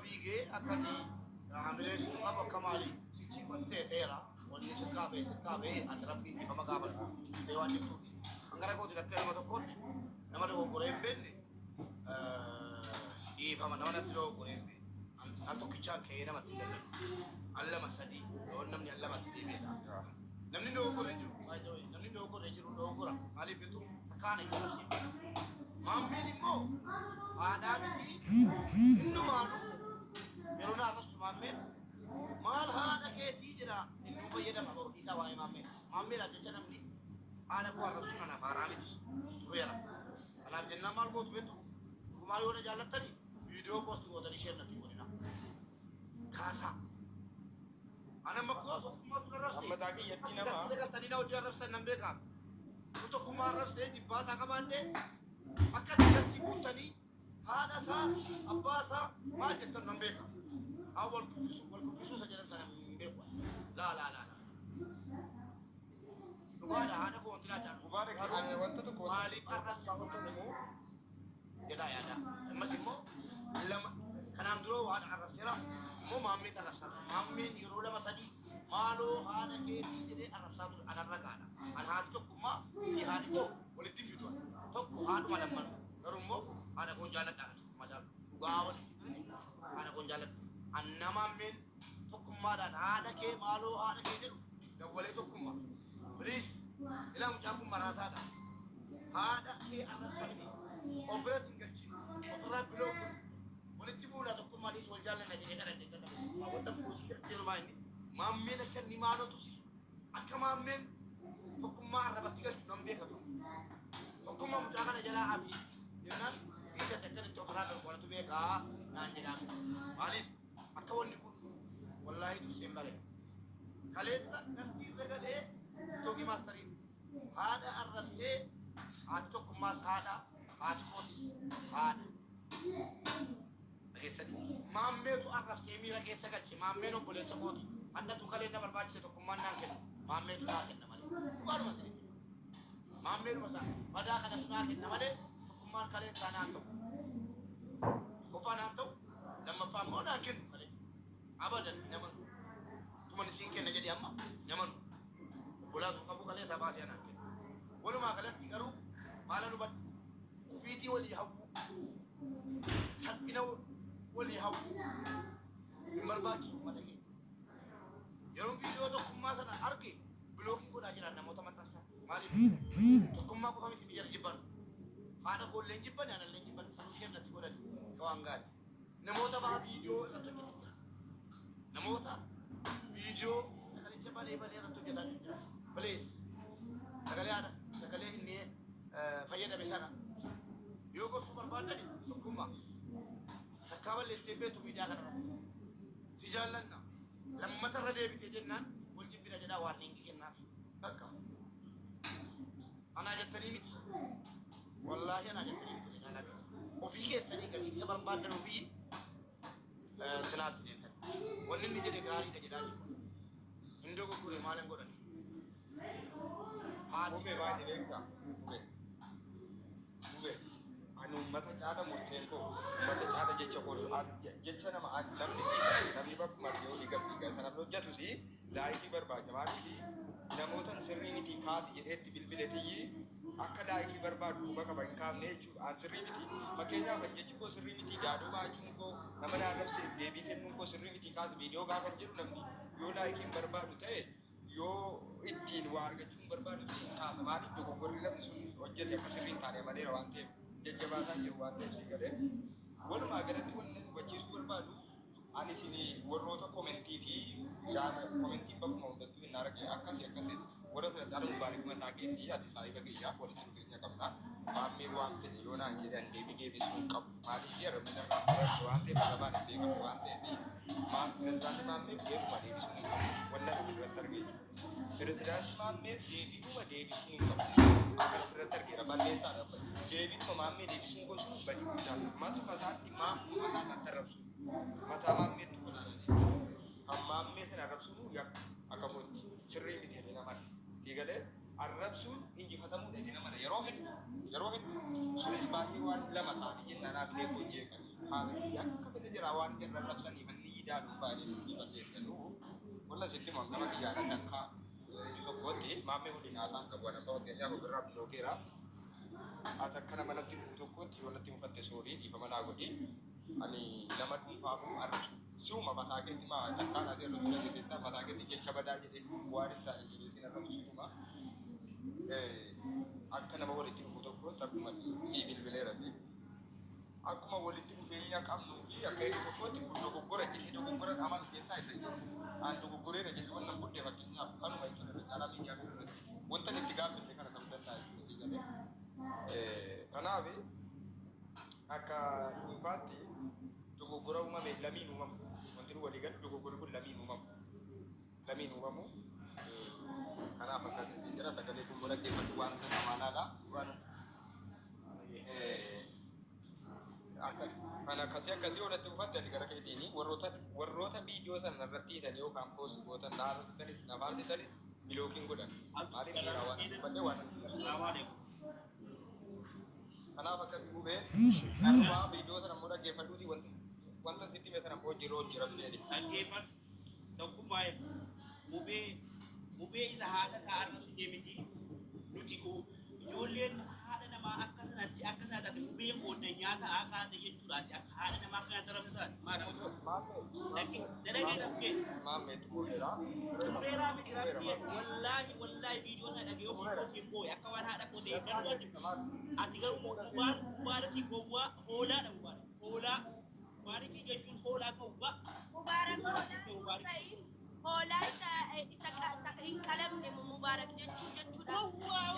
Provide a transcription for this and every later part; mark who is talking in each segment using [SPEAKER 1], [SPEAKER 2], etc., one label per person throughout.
[SPEAKER 1] fiigee akkati hamilee si qabu akka maali sichi qottee teera wanni siqqaabee ati rabbiin ifa magaafadhu iddee waan jirtuuti hangara kooti dhakkee nama dogoggoree hin beekne dhiifama nama natti dogoggoree hin beekne al tokkichaa ka'ee namatti hin dallanne al lama sadii yoo namni al lamatti deebi'edha namni dogoggoree jiru namni dogoggoree jiru dogoggora maaliif bitu takkaan hin galabsiin maambiin immoo aadaa miti innumaanu yeroo naannoo maammeen maal haadha keetii jedha innuu fayyadama baru isaa waa'ee maammeen jecha namni haadha koo arrabsuun anaaf haaraa miti tureera kanaaf jennaan maal gootu beektu dhugumaa yoo na jaallattani viidiyoo poosti gootanii isheen natti godhina kaasaa ana makkoo tokkummaatu na rabse
[SPEAKER 2] amma taakii yatti nama
[SPEAKER 1] galtanii na hojii arrabsan nan beekaam kun tokkummaa arrabsee jibbaasaa qabaadde akkasii gastii guuttanii haadha isaa abbaa isaa maal jettan nan beekaam haa wal kuffisuu isa jedhan sana hin beeku laa dhugaadha haadha koo wanti naa jaallu
[SPEAKER 2] mubaarak wanta tokko
[SPEAKER 1] maaliif arrabsa
[SPEAKER 2] immoo
[SPEAKER 1] jedhaa yaada ammas immoo lama kanaan duroo haadha arrabseera immoo maammee arrabsaa maammeen yeroo lama sadii maaloo haadha keetii jedhee arrabsaa ture anarra gaadha an haati tokkummaa fi haadhi koo walitti fidu tokko haadhuma lamman garuu immoo haadha koon jaalladha tokkummaa jaallu dhugaa walitti fidu haadha koon jaalladha anna maammeen tokkummaadhaan haadha kee maaloo haadha kee jedhu dawwalee tokkummaa please ilaa mucaan kun maraataadha haadha kee arrabsamiti obira singachi ofirraa biloo kun walitti buulaa tokkummaa dhiis wal jaallanna jedhee kadhadhe kadhadhe wanta buusii keessatti hirumaa inni maammeen akka inni maaloo tusisu akka maammeen tokkummaa arrabatti galchu nan beekatu tokkummaa mucaa kana jalaa hafi jennaan dhiisatti akkanitti ofirraa darbanatu beekaa naan jedhaan maaliif akka wanni kun wallaahi durseen balee kaleessa gastii irra galee toogii maastariin haadha arrabsee haati tokkummaas haadha haati kootis haadha dhageessanii maammeetu arrabsee miira keessa galche maammeen obboleessa kooti handatu kalee na barbaachise tokkummaan naan kenna maammeetu naa kenna malee dhugaadhuma isinitti maammeedhuma isaa badaa kanatu naa kenna malee tokkummaan kalee isaa naan ta'u qofaa naan ta'u lammaffaa immoo naan kennu kalee abadan nama tuman isiin kenna jedhe amma nama obbolaatu qabu kalee isaa baasee naan kenna walumaa galatti garuu maala nu badhu kufiitii walii hawwuu salphina walii hawwuu hin barbaachisu uummata keenya yeroo viidiyoo tokkummaa sana arge bilookii godhaa jiran namoota maxxansaa maaliif tokkummaa qofa miti biyya jibban haadha koolleen jibban analleen jibban sanuu isheen natti godhani kawaan gaari namoota baa viidiyoo irratti hojjetan namoota viidiyoo sagalicha balee irratti hojjetan jira balees sagalee haadha sagalee inni fayyadame sana yoo gorsuu barbaadani tokkummaa takkaa balleessitee beektu miidiyaa kanarratti si jaallanna lammata irra deebitee jennaan wal jibbina jedhaa waan inni kennaaf bakka anaa jettanii miti wallaahi anaa jettanii miti jaalaa keessa ofii keessanii gatiinsa barbaadan ofii tinaatti deemtan wanni inni jedhe gaariidha jedhaa jiru hin dogoggore maalan godhani
[SPEAKER 2] Mube baay'ee beektaa mube ani uummata caala murteen koo uummata caala jecha koo jecha namni namni bakkuma argee olii gabbii sana hojjetus laayikii barbaacha maaliif namootan sirrii miti kaasi jedheetti bilbiletiyyi akka laayikii barbaadu quba qaba hin kaafne jechuudha an sirrii miti fakkeenyaaf jechi koo sirrii miti daadhoo baachuun koo nama naannabsee deebii kennuun koo sirrii miti kaasi viidiyoo gaafa jiru namni yoo laayikiin barbaadu ta'e yoo ittiin waa argachuun barbaadu ta'e kaasa maaliif dogoggorri namni sun hojjete akka sirriin taane maleera waan ta'eef jajjabaataa jiru waan ta'eef sii galee walumaa galatti wanni hubachiisuu barbaadu ani isin warroota komentii fi yaada komentii bakkuma hundattuu hin arge akkasii warra fira caala mubaarik mataa keetii ati saayiba kiyyaa walitti dhufeenya qabna maammee waan fedhe yoo naan jedhan deebisuu qabu maaliif yaramina irratti waan ta'eef gabaan hin beekamu waan ta'eef pirezidaantii maammee deebuma deebisuu hin qabu wanna irratti arge jechuudha pirezidaantii maammee deebisuu hin qabu akka irratti argeera balleessaa dhaabbate deebisuma maammee deebisuun gosuun badii guddaa matuma isaatti maammoo mataa isaatti arrabsu mataa maammeetti walaananii kan maammee sana arrabsuun yakka akka kootti sirrii miti jedhee namadha sii galee arrabsuun injifatamuu dha namadha yeroo hedduu sunis baay'ee waan lama ta'anii jennaan abinee hojii eegan haala akka inni jira waan irra labsanii manni yidaadhu baay'ee ni balleessanu walla sitti mangama xiyyaara takka tokkotti maammee waliin haasaan qabu waan amma fakkeenyaaf ofirraa bilookeera atakka nama natti dhufu tokkotti yoo natti mufatte soorii dhiifama naa godhi ani lama dhuunfaafu arrabsu si'uma mataa keetti maa takkaan asii irra ture keessatti mataa keetti jecha badaa jedhee waan hin taane jedhee sin arrabsu si'uma akka nama walitti dhufu tokkotti akkuma sii bilbileera si akkuma walitti dhufeenya qabnuu fi akka inni tokkotti kun dogoggora jedhee dogoggora amal keessaa isa jiru aan dogoggoreera jedhee wannan fudhee fakkeenyaaf kanuma jechuun irra caalaa miidiyaa irratti wanta itti gaafannee kana ta'uu danda'a jechuudha kanaaf akka dhuunfaatti dogoggora uumame lamiin uumamu wanti nu walii galu dogoggorri kun lamiin uumamu kanaaf akkasii siin jira sagalee kun godha deematu waan sana amaanaadha kan akkasii walitti dhufatte ati gara keetiini warroota viidiyoo sana irratti hiitan yookaan poost gootan dhaarratitanis nafaansitanis bilookiin godhan maaliif dhiiraa waan dubbanne waan kanaaf akkasii gubee darbaa viidiyoo sana immoo dhaggeeffadhuuti wanta sitti hime sana hojii rabbi jedhe
[SPEAKER 3] dhaggeeffadhu tokkummaa mubee isa haadha isaa arrabsitee miti nuti ijoolleen haadha namaa akka sanatti akka isaati mubeen qooda nyaata akaate jechuudhaati akka haadha namaa kana darabsataati tureeraa miti rabbi wallaahi viidiyoo sana dhagee ofii yookiin boo'e akka waan haadha qootee garuu ati garuu mubaaraki gowwaa hoolaadha hoolaa mubaaraki jechuun hoolaa gowwaa
[SPEAKER 4] hoolaa isa hin qalamne mubaarak jechuudha hoolaa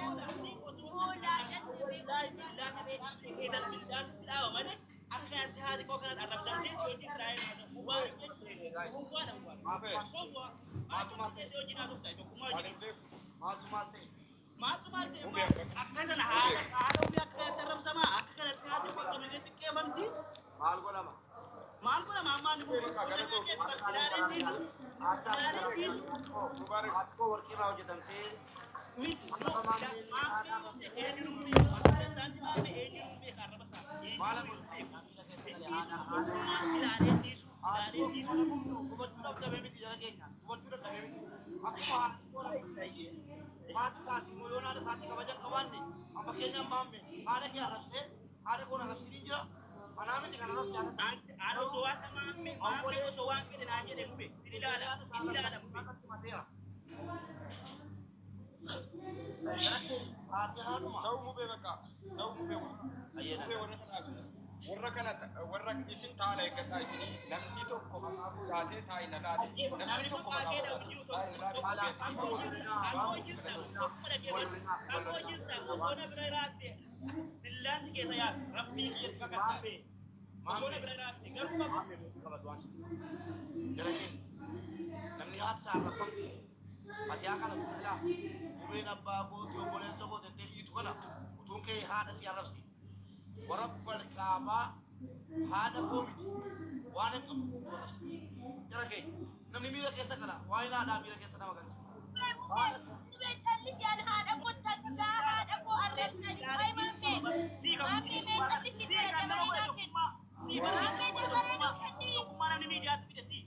[SPEAKER 2] warra isin taala eeggadhaa isinii namni tokko maqaa godhaatee taa'e na laate namni tokko maqaa godhaatee taa'e na
[SPEAKER 1] namni haadha arrabfamte ati haa kana fuudhaa gubeen abbaa gootii obboleessa gootettee hiitu kana utuun kee haadha si arrabsi ورب الكعبة هذا كوميدي وانا كم ترى كي نمني ميلا كيسا كلا واين هذا ميلا كيسا نما كان
[SPEAKER 4] بيتلي هذا كنت هذا كو أرسل واي مامي بيتلي سيدا مامي
[SPEAKER 3] mana ni media tu tidak sih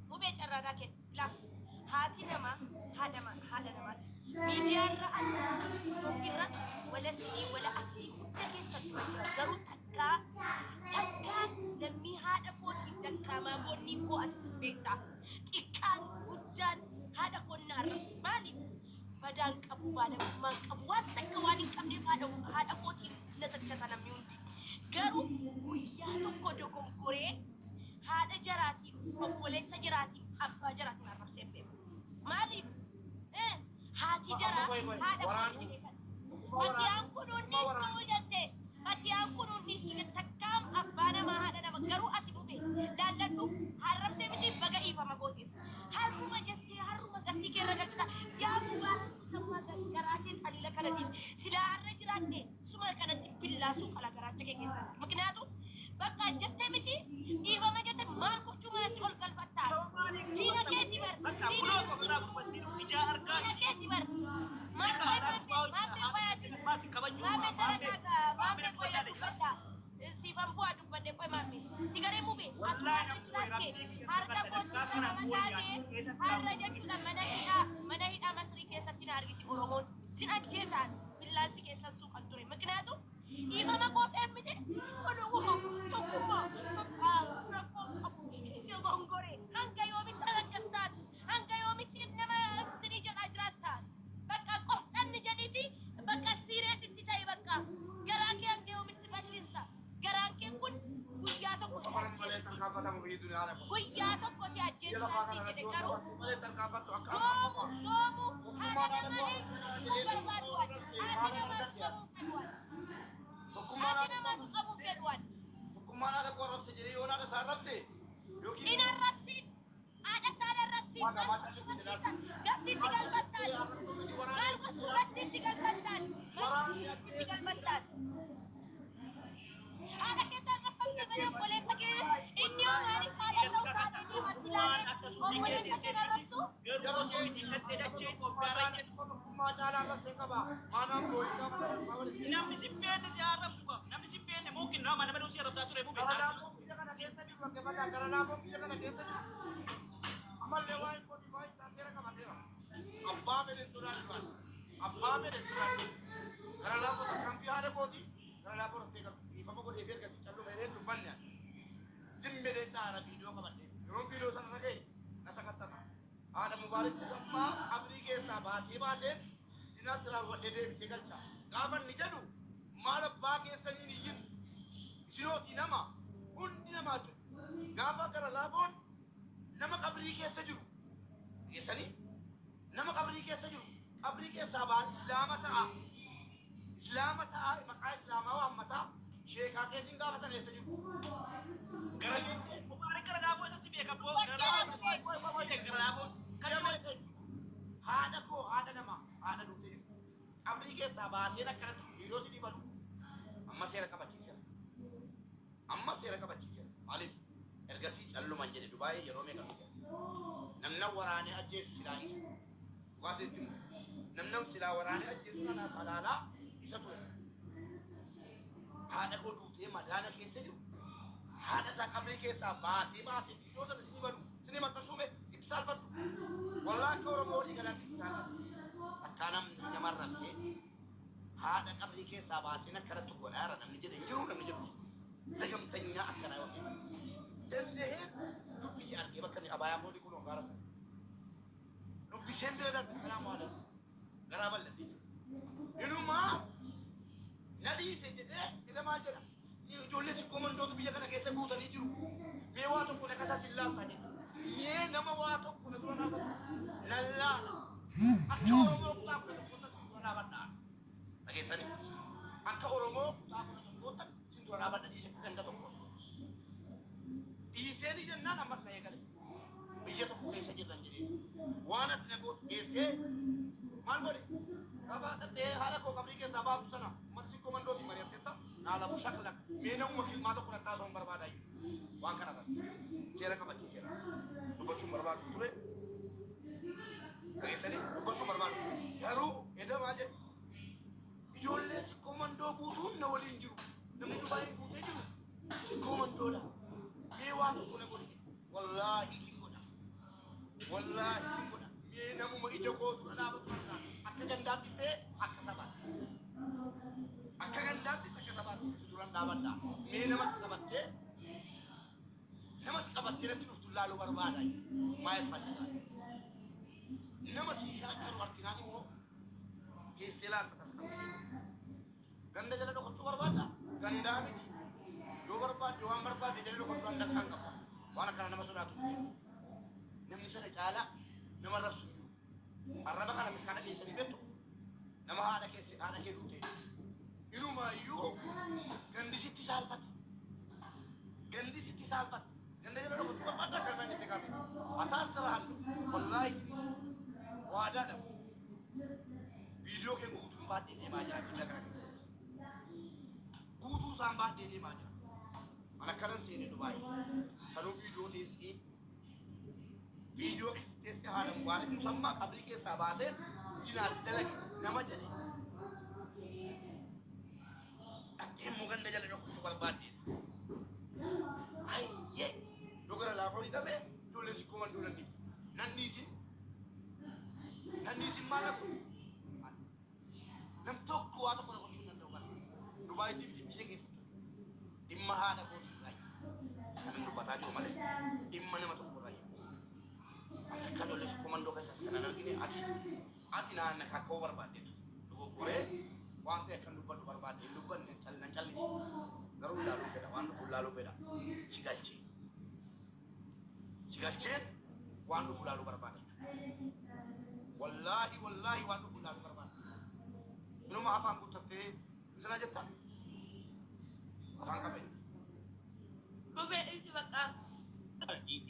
[SPEAKER 4] Mubee carraadaa kenna haati namaa haadha namaati miidiyaarra tiktookiirra wala sinii wala aslii hunda keessattuu jira garuu takkaan lammii haadha kootiin dakkaamaa boonnii koo ati si beektaa xiqqaan guddaan haadha koon na arrabsi maaliif badaan qabu baadamummaan qabu waan takka waan hin qabneef haadha kootiin na tachata namni hundi garuu guyyaa tokko dogongoree haadha jaraatiin obboleessa jaraatiin abbaa jaraatiin arrabsee beeku maaliif haati jaraa haadha kootiin fatiyaan kun hundiistuu jette fatiyaan kun hundiistuu jette takkaam abbaa namaa haadha nama garuu ati dhube laalladhu arrabsee miti baga iifama gootiif harruma jettee harruma gastii keerra galchita yaa mubaarakuu sammuu garaatiin xaliila kana dhiis silaa harra jiraanne suma kanatti billaasuu qala garaacha kee keessatti miknyaatu bakka jettee miti dhiifama jette maal gochuu manatti ol galfattaa diina keetii bar
[SPEAKER 3] ija argaa
[SPEAKER 4] Keeti bar.
[SPEAKER 3] Maati kabajuu
[SPEAKER 4] Maame qoya dubbadha. Siifan bu'aa dubbadhe qoy maame. Si garee mube. Harka kootti sana mataatee har'a jechuudha mana hidhaa Masrii keessatti na argiti Oromoon. Sin ajjeesaan billaansi keessan suuqan ture. Maqnaatu dhiibama qoofee mite oduu tokkummaa rakkoo qabu. Gongore hanga yoomitti rakkastaat hanga yoomitti nama tini jedhaa jiraattaan. Bakka qoftanni jedhiti bakka siireesitti ta'e bakka garaa kee hanga yoomitti bal'ista. Garaan kee kun guyyaa tokko si ajjeesisa. Guyyaa tokko si ajjeesisa si jedhe garuu yoomu haadha nama eenyutu barbaadu haati namaatu qabuun fedhuwan. Haati namaatu qabuun fedhuwan. Hin arrabsiin haadha isaan arrabsiin gastiitti galbattaan maal gochuu gastiitti galbattaan maal gochuu gastiitti galbattaan haadha keessa arrabamte mana obboleessa kee inni yoo maaliif haadha ta'u taate ni masilaalee obboleessa kee arrabsu
[SPEAKER 3] namni si beenne si arrabsu qaba namni si beenne mungkin nama nama dhusi arrabsaa ture muu beektaa
[SPEAKER 1] hundi namaa jiru gaafa gara laafoon nama qabrii keessa jiru geessanii nama qabrii keessa jiru qabrii keessaa ba'an islaama ta'a maqaa islaamaa waammataa sheekaa keessin gaafa sana eessa jiru
[SPEAKER 3] gara laafoo isa si beeka boo gara laafoo
[SPEAKER 1] haadha koo haadha namaa haadha duutee jiru qabrii keessaa baaseen akkanatti dhiiroo si dhibanu amma seera qabachiiseera maaliif ergasii calluman jedhe Dubaayii yeroo meeqa namna waraanee ajjeesu silaa isa dhugaasitti namna silaa waraanee ajjeesu nanaaf halaalaa isa ture haadha koo duutee madaala keessa jiru haadha isaa qabrii keessaa baasee dhiiroo sana si dhibanu sini maxxansuume itti saalfattu wallaa akka Oromoo galaatti itti saalfattu akkaa namni nama rabsee haadha qabrii keessaa baaseen akkanatti godhaara namni jedhe hin jiru namni jedhu zagamtanya akkana yookiin dandaheen dubbisi argee bakka ni abaayaa moodii kun gaara sana dubbiseen bira darbe salaamu alaikum garaa bal'adhe inumaa na dhiise jedhee ilamaa jedha ijoollee si komandootu biyya kana keessa guutanii jiru mee waa tokko na kasaa sillaaftaa jedhe mee nama waa tokko na dura dhaabatu na laala akka Oromoo kutaa kudha tokkoota sin dura dhaabadhaan dhageessanii akka Oromoo kutaa kudha tokkoota sin dura dhaabadha dhiise akka ganda tokko dhiiseen jennaan ammas na eegale biyya tokko keessa jirran jedhee waan ati na geessee maal godhe gaafa dhattee haala koo qabrii keessaa baaftu sana ummata si komandooti mari'attetta naala bushakla mee namuma filmaa tokko na taasoo hin barbaadaayu waan kana irratti seera qabachiiseera dubbachuun barbaadu ture dhageessanii dubbachuun barbaadu garuu edamaa jedhe ijoollee si komandoo guutuun na waliin jiru namni Dubaayii guutee jiru si komandoodha mee waan tokko na godhe wallaahi si godha mee namuma ija koo dura dhaabatu akka gandaattis ta'e akka sabaatti duran dhaabadha mee namatti qabattee natti dhuftu laaluu barbaada maayet fallidaa nama si shaakkaru arginaan immoo geessee laakkatan ganda jala dhokachuu barbaadda gandaa miti yoo barbaadde waan barbaadde jala dhokachuu handa kan qaba waan akkana nama sodaatu namni sana caalaa nama rabsu arraba kana kana keessanii beektu nama haadha kee duutee inumaayyuu gandisitti saalfata ganda jala dhokachuu barbaadda kan naan jette qabe asaasara hallu wallaahi sinis waadaadha viidiyoo kee guutuun baadhee deemaa jira biyya kana keessatti guutuu isaan baadhee deemaa jira an akkanan seene Dubaayii sanuu viidiyoo teessee viidiyoo keessatti keessi haala mubaarak musammaa qabrii keessaa baaseen zinaatti dalage nama jedhe dhaqqeen muganda jala dhokkuchu barbaadde ayyee dogara laafoo hidhame ijoollee sikkoo manduu nanniifte nanniisin maal dhabu nam tokko waa tokko gochuu hin danda'u kana Dubaayitti biti biyya keessatti dhimma haadha kootii irraa kan dubbataa jiru malee dhimma nama tokko irraa ati akka ijoollee sikkoo mandoo keessas kanan argine ati naanna kakkoo barbaaddeetu dogoggoree waan ta'e kan dubbadhu barbaadde hin dubbanne nan callisi garuu ilaaluu fedha waan dhufu ilaaluu fedha si galcheen waan dhufu ilaaluu barbaade wallaahi waan dhufu ilaaluu barbaade inuma afaan guuttattee misala jetta afaan qabeenya
[SPEAKER 4] Rubee isi bakka.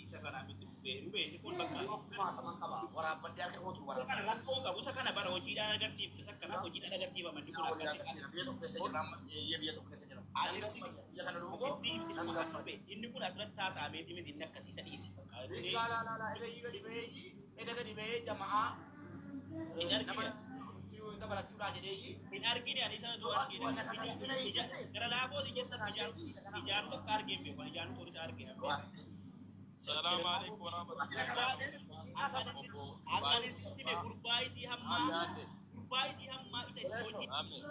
[SPEAKER 3] Isa kana miti rubee inni kun bakka.
[SPEAKER 1] Akkuma kaman qaba waraabbadde akka kootu
[SPEAKER 3] Kana
[SPEAKER 1] waraabba
[SPEAKER 3] rakkoo qabu isa kana bara hojiidhaan agarsiifte isa kana hojiidhaan agarsiifaman ni kun akkasii.
[SPEAKER 1] biyya tokko keessa jira ammas biyya tokko keessa jira biyya kana dhufu
[SPEAKER 3] Inni kun asirratti haasa'ameeti miti inni akkasiisa dhiisi.
[SPEAKER 1] Laa eda gadi bahee jamaa nama dabalachuudhaa jedheeyyi
[SPEAKER 3] Hin argine ani sana dura argine. Gara laabooti keessatti ijaaru tokko argeen beeku ijaaru tokko argeen.
[SPEAKER 5] Salaam alaikum warahmatullahi
[SPEAKER 3] Akkasitti mee gurbaa isii hammaa isa itti hojii.
[SPEAKER 5] Amin.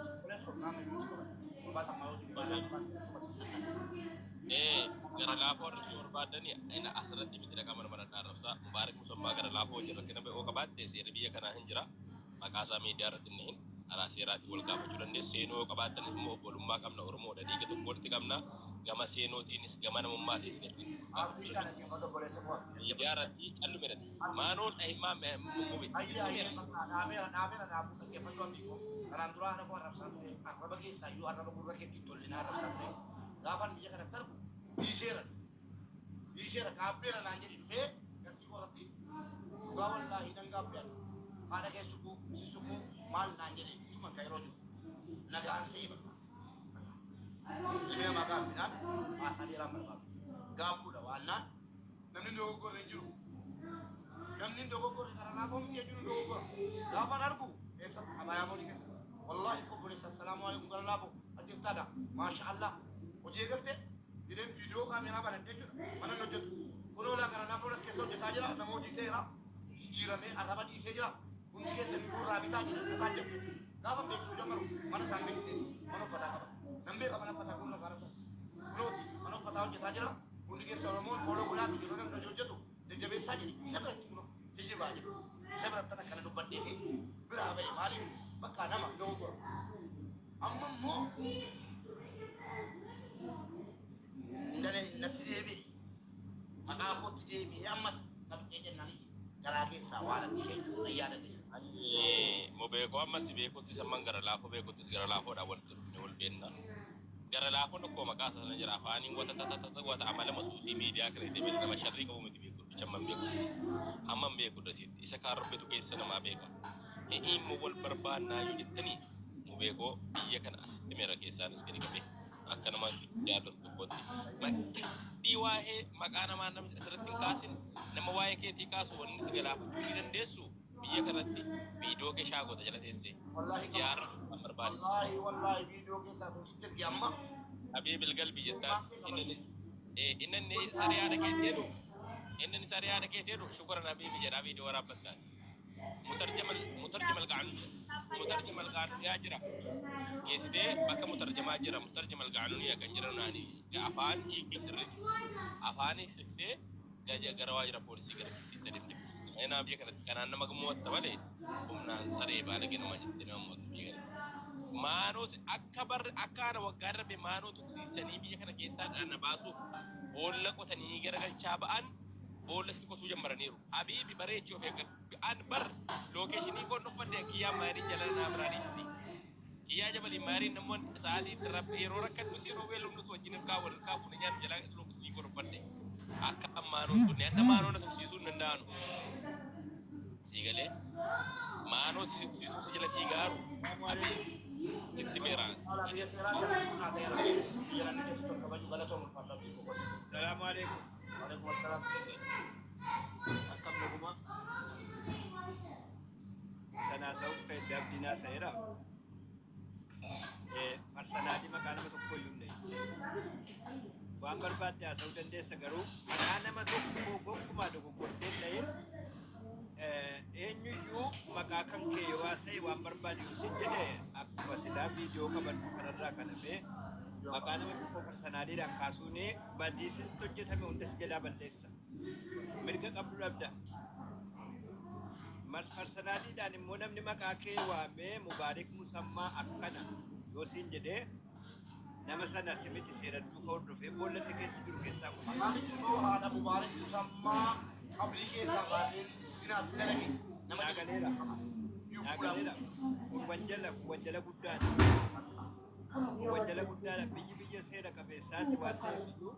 [SPEAKER 5] Gara laafoo irratti barbaadanii inni asirratti miti dhaqaman mana dhaarrabsaa mubaarak musummaa gara laafoo jirra kenna ba'oo qabaatte seera biyya kanaa hin jira maqaa isaa miidiyaa irratti inni hin alaa seeraatiin wal gaafachuu dandeessu seenoo qabaatanis immoo obbolummaa qabna oromoodha dhiiga tokko walitti qabna gama seenootiinis gama namummaatiis gadi miidiyaa irratti callumeerati maanoon dhahimaa muummubi
[SPEAKER 1] kanaan duraa ana koo arrabsaa ture arraba keessaa iyyuu arraba gurra keetti tollinaa arrabsaa ture gaafan biyya kanatti argu dhiiseera gaabbeera naan jedhi dhufee gastii korratti dhugaa wallaahi nan gaabbeera haadha keessukkuu sistukkuu maal naan jedhe tuma ka yeroo jiru nagaan ta'ii bakka ilmi namaa gaabbinaan haasaa dheeraan barbaadu gaabbuudha waannaan namni dogoggorre hin jiru namni dogoggorre kana laafoo miti jechuun dogoggora gaafan argu eessatti abayaa moodii keessa wallaahi obboleessa assalaamu alaikum gara laafoo ajjeestaadha maasha allah hojii eegalte jedheen viidiyoo kaameeraa banadhee jechuudha mana hin hojjetu kunoo laa gara laafoo as keessa hojjetaa jira nama hojii ta'eera jijjiiramee arraba dhiisee jira hundi keessa ni gurraa bitaa jedhe dhataa jedhu jechuudha gaafa beeksisuu jammaru mana isaan beeksisee mana uffataa qaba nan beeka mana uffataa kun lafa rasa kunooti mana uffataa hojjetaa jira hundi keessa oromoon fooloo godhaati yeroo namni hojii hojjetu jajjabeessaa jedhe isa biratti kunoo jijjibaa jedhu isa biratti tan akkana dubbadhee fi biraa ba'e maaliif bakka nama dogoggora amma immoo natti deebi'e maqaa kootti deebi'e ammas na tuqee jennanii garaa keessaa waan atti kennu na yaadadhisa.
[SPEAKER 5] Mobeekoo ammas beekutti samman gara laafoo beekuttis gara laafoodhaan walitti dhufne wal beenna. Gara laafoon tokko maqaa sana jira afaaniin wata amala masuusii miidiyaa kana itti beeku nama sharrii qabu miti beeku chamman beekutti hamman beekudha sitti isa kaan rabbitu keessa namaa beeka. Immoo wal barbaannaa yoo jettanii mobeekoo biyya kana asitti meera keessaanis gadi qabee akka nama jaallatu tokkotti. Makki waa'ee maqaa namaa namni asirratti hin kaasin nama waa'ee keetii kaasu wanni itti galaafachuu ni dandeessu. Biyya kanatti viidiyoo kee shaagota jala teessee siyaara kan barbaadu.
[SPEAKER 1] Wallaahi viidiyoo keessaa tuusitti ergi amma.
[SPEAKER 5] Habee bilgal biyyattaa inni sariyaada keetii jedhu inni sariyaada keetii jedhu shukura nabii biyyaadhaa viidiyoo waraabbattaati. Mutarjamal gaanu yaa jira. Geessitee bakka mutarjamaa jira mutarjamal gaanu yaa kan jiran naani afaan hiikni sirriitti afaan hiiksitee gara waajjira poolisii gara kiisitti adeemte. Ena biyya kanatti kanaan nama gammoota malee humnaan saree baalage nama jettee nama mootu biyya kana. Maanoo akka ana waggaa darbe maanoo tuqsiisanii biyya kana keessaa dhaana baasuuf boolla qotanii garagalchaa ba'an boolla sitti qotuu jammaraniiru. Habiibi bareechoo fi an bar lookeeshinii koon dhuffadde kiyyaa maarii jala naa biraanii jirti. Kiyyaa jabalii maarii namoonni sa'aatii rabbi yeroo rakkatu yeroo weelumnus wajjin hirkaa wal hirkaa fuudhee nyaannu jalaa lookeeshinii koon dhuffadde. Akka ammaanoon tunne adda maanoo na tuqsiisuu hin danda'anu. Sigale maanoo sisu sijala tigaru abi titti merah.
[SPEAKER 3] Assalamualaikum.
[SPEAKER 1] Waalaikumsalam.
[SPEAKER 3] Akkam naguma.
[SPEAKER 2] Sana sauuf kan dabdinaa seera. Personaalii maqaa nama tokko iyyuu hin dhahin. Waan barbaadde haasa'uu dandeessa garuu maqaa nama tokko gonkumaa dogoggortee hin dhahin. Eenyuyyuu maqaa kan kee yoo haasa'e waan barbaade yoo sin jedhe akkuma silaa viidiyoo qabannu kanarraa kan hafee maqaa nama tokko personaaliidhaan kaasuun badii sirriitti hojjetame hundas jalaa balleessa. Mirga qabdu dhabda. Personaaliidhaan immoo namni maqaa kee waamee Mubaarik Musammaa akkana yoo siin jedhee nama sana simiti seera duuka hordofee boollanni keessa jiru keessaa qofa.
[SPEAKER 1] Maqaan immoo haadha Mubaarik Musammaa qabrii keessaa baasee zinaatti dalage nama
[SPEAKER 2] Naagaleera. Naagaleera. Wanjala guddaadha. Wanjala guddaadha. Biyya seera qabeessaatti waan ta'eef iyyuu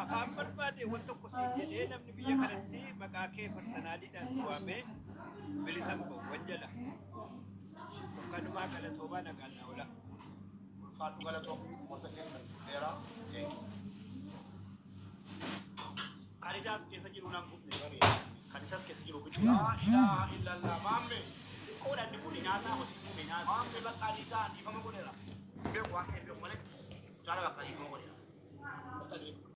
[SPEAKER 2] afaan barbaade waan tokko siin jedhee namni biyya kanatti maqaa kee personaaliidhaan si waamee bilisan ba'u wanjala. Kanumaa galatoomaa nagaan na oola.
[SPEAKER 1] ulfaatu galatoo gosa keessa dheeraa eegi.
[SPEAKER 3] Kan isaas keessa jiru nan gubne baree. Kan isaas keessa jiru bichuu.
[SPEAKER 1] Laa ilaaha illallah maamme.
[SPEAKER 3] Qoodaan ni kuni naasaa hosi fuume naasaa.
[SPEAKER 1] Maamme bakka isaa dhiifama godheera. Beeku waan ta'eef malee jaala bakka dhiifama godheera. Bakka dhiifama.